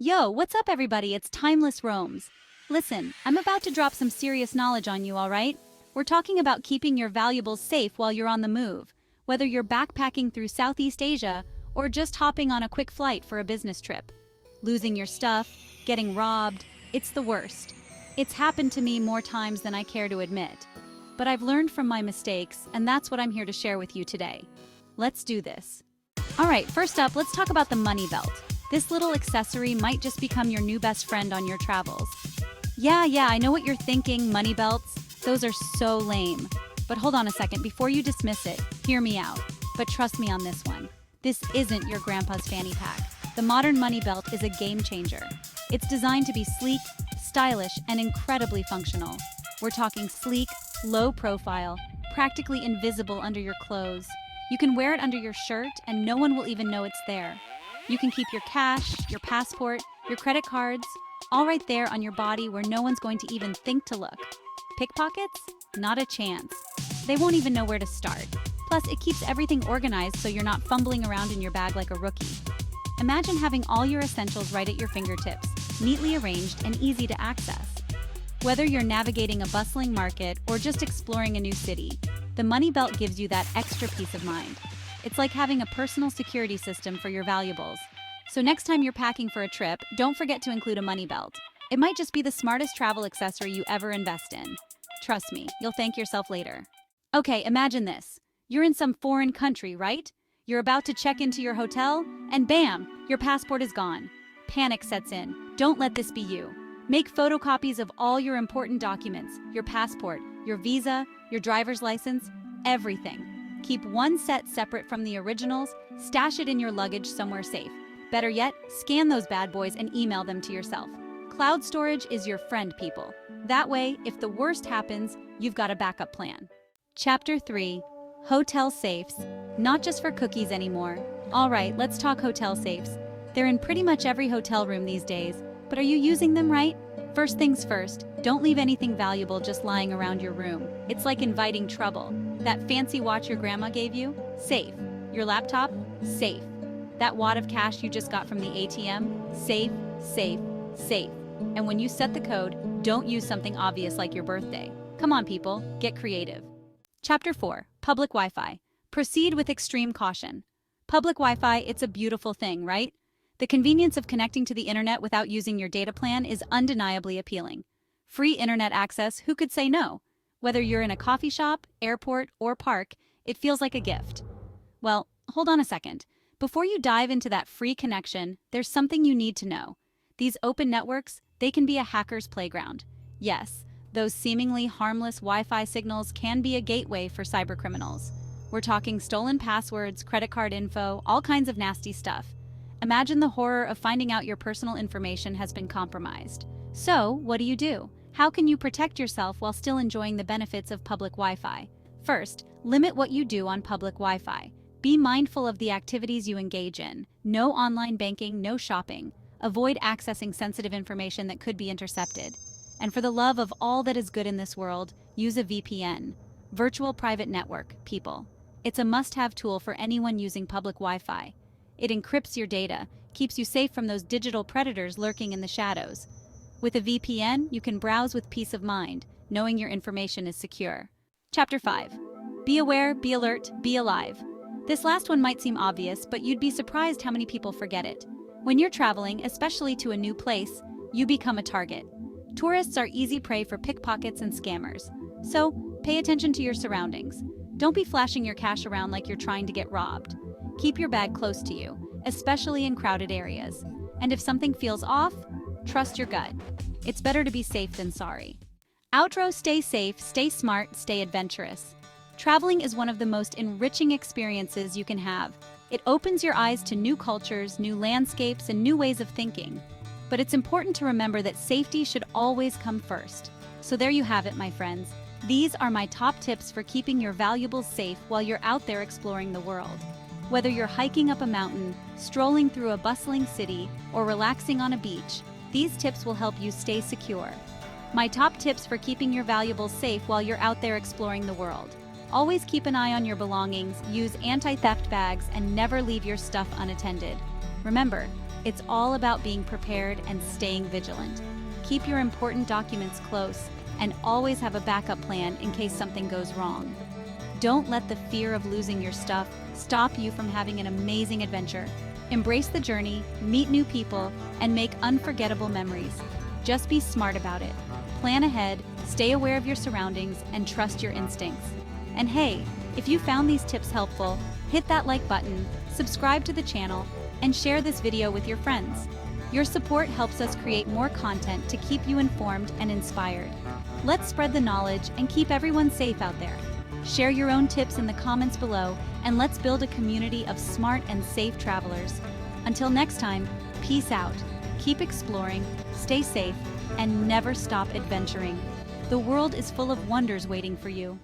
Yo, what's up, everybody? It's Timeless Roams. Listen, I'm about to drop some serious knowledge on you, all right? We're talking about keeping your valuables safe while you're on the move, whether you're backpacking through Southeast Asia or just hopping on a quick flight for a business trip. Losing your stuff, getting robbed, it's the worst. It's happened to me more times than I care to admit. But I've learned from my mistakes, and that's what I'm here to share with you today. Let's do this. All right, first up, let's talk about the money belt. This little accessory might just become your new best friend on your travels. Yeah, I know what you're thinking, money belts. Those are so lame. But hold on a second, before you dismiss it, hear me out. But trust me on this one. This isn't your grandpa's fanny pack. The modern money belt is a game changer. It's designed to be sleek, stylish, and incredibly functional. We're talking sleek, low profile, practically invisible under your clothes. You can wear it under your shirt and no one will even know it's there. You can keep your cash, your passport, your credit cards, all right there on your body where no one's going to even think to look. Pickpockets? Not a chance. They won't even know where to start. Plus, it keeps everything organized so you're not fumbling around in your bag like a rookie. Imagine having all your essentials right at your fingertips, neatly arranged and easy to access. Whether you're navigating a bustling market or just exploring a new city, the money belt gives you that extra peace of mind. It's like having a personal security system for your valuables. So next time you're packing for a trip, don't forget to include a money belt. It might just be the smartest travel accessory you ever invest in. Trust me, you'll thank yourself later. Okay, imagine this. You're in some foreign country, right? You're about to check into your hotel, and bam, your passport is gone. Panic sets in. Don't let this be you. Make photocopies of all your important documents, your passport, your visa, your driver's license, everything. Keep one set separate from the originals, stash it in your luggage somewhere safe. Better yet, scan those bad boys and email them to yourself. Cloud storage is your friend, people. That way, if the worst happens, you've got a backup plan. Chapter 3. Hotel safes. Not just for cookies anymore. All right, let's talk hotel safes. They're in pretty much every hotel room these days, but are you using them right? First things first, don't leave anything valuable just lying around your room. It's like inviting trouble. That fancy watch your grandma gave you? Safe. Your laptop? Safe. That wad of cash you just got from the ATM? Safe, safe, safe. And when you set the code, don't use something obvious like your birthday. Come on, people, get creative. Chapter 4. Public Wi-Fi. Proceed with extreme caution. Public Wi-Fi, it's a beautiful thing, right? The convenience of connecting to the internet without using your data plan is undeniably appealing. Free internet access, who could say no? Whether you're in a coffee shop, airport, or park, it feels like a gift. Well, hold on a second. Before you dive into that free connection, there's something you need to know. These open networks, they can be a hacker's playground. Yes, those seemingly harmless Wi-Fi signals can be a gateway for cybercriminals. We're talking stolen passwords, credit card info, all kinds of nasty stuff. Imagine the horror of finding out your personal information has been compromised. So, what do? How can you protect yourself while still enjoying the benefits of public Wi-Fi? First, limit what you do on public Wi-Fi. Be mindful of the activities you engage in. No online banking, no shopping. Avoid accessing sensitive information that could be intercepted. And for the love of all that is good in this world, use a VPN. Virtual Private Network, people. It's a must-have tool for anyone using public Wi-Fi. It encrypts your data, keeps you safe from those digital predators lurking in the shadows. With a VPN, you can browse with peace of mind, knowing your information is secure. Chapter 5. Be aware, be alert, be alive. This last one might seem obvious, but you'd be surprised how many people forget it. When you're traveling, especially to a new place, you become a target. Tourists are easy prey for pickpockets and scammers. So, pay attention to your surroundings. Don't be flashing your cash around like you're trying to get robbed. Keep your bag close to you, especially in crowded areas. And if something feels off, trust your gut. It's better to be safe than sorry. Outro: stay safe, stay smart, stay adventurous. Traveling is one of the most enriching experiences you can have. It opens your eyes to new cultures, new landscapes, and new ways of thinking. But it's important to remember that safety should always come first. So there you have it, my friends. These are my top tips for keeping your valuables safe while you're out there exploring the world. Whether you're hiking up a mountain, strolling through a bustling city, or relaxing on a beach, these tips will help you stay secure. My top tips for keeping your valuables safe while you're out there exploring the world. Always keep an eye on your belongings, use anti-theft bags, and never leave your stuff unattended. Remember, It's all about being prepared and staying vigilant. Keep your important documents close and always have a backup plan in case something goes wrong. Don't let the fear of losing your stuff stop you from having an amazing adventure. Embrace the journey, meet new people, and make unforgettable memories. Just be smart about it. Plan ahead, stay aware of your surroundings, and trust your instincts. And hey, if you found these tips helpful, hit that like button, subscribe to the channel, and share this video with your friends. Your support helps us create more content to keep you informed and inspired. Let's spread the knowledge and keep everyone safe out there. Share your own tips in the comments below, and let's build a community of smart and safe travelers. Until next time, peace out. Keep exploring, stay safe, and never stop adventuring. The world is full of wonders waiting for you.